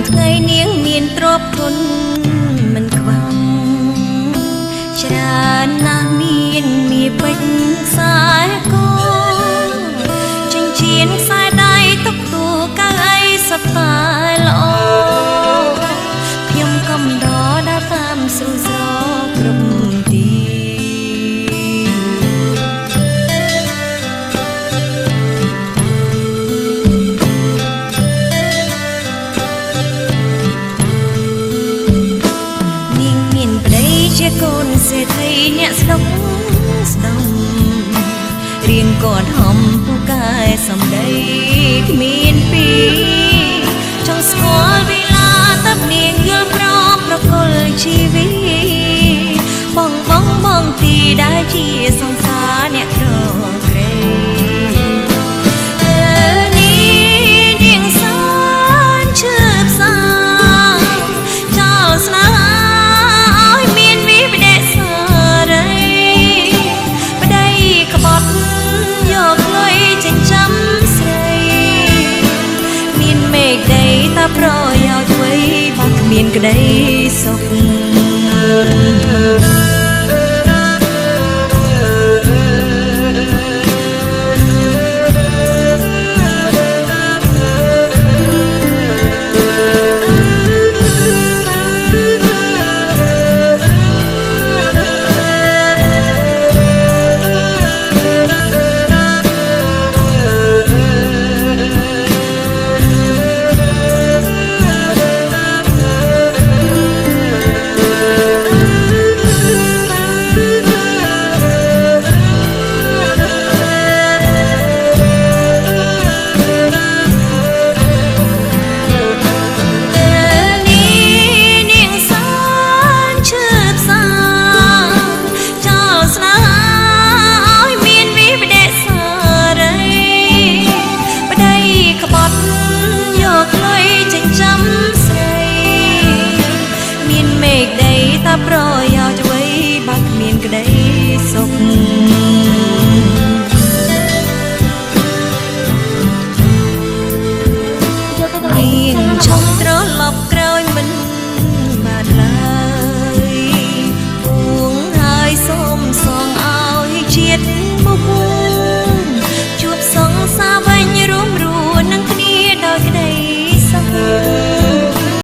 ថ្ងៃនាងមានទ្រព្យធនមិនខ្វះច្រើនណាស់មានពេជ្រខ្សែកចិញ្ចៀនខ្សែដៃទុកទូកៅអីសប្តាហ៍ល្អខ្ញុំកំដរដើរតាមស្រួលស្រគ្រប់ទីនាងមានប្តីជាកូនសេដ្ឋីអ្នកស្ដុកស្ដំរៀងគាត់ហំពូកែសំដីគ្មានពីចង់ស្គាល់វេលាតើនាងយល់ព្រមប្រគល់ជីវិតបងទីដែលជាសង្សារអ្នកក្រក្រេនាងសានឈឺផ្សាចោលស្នេហាឲ្យមានវិបដិសារីប្តីក្បត់យកលុយចិញ្ចឹមស្រីមានមេឃដីតាប្រយោជន៍អ្វីបើគ្មានក្តីសុខ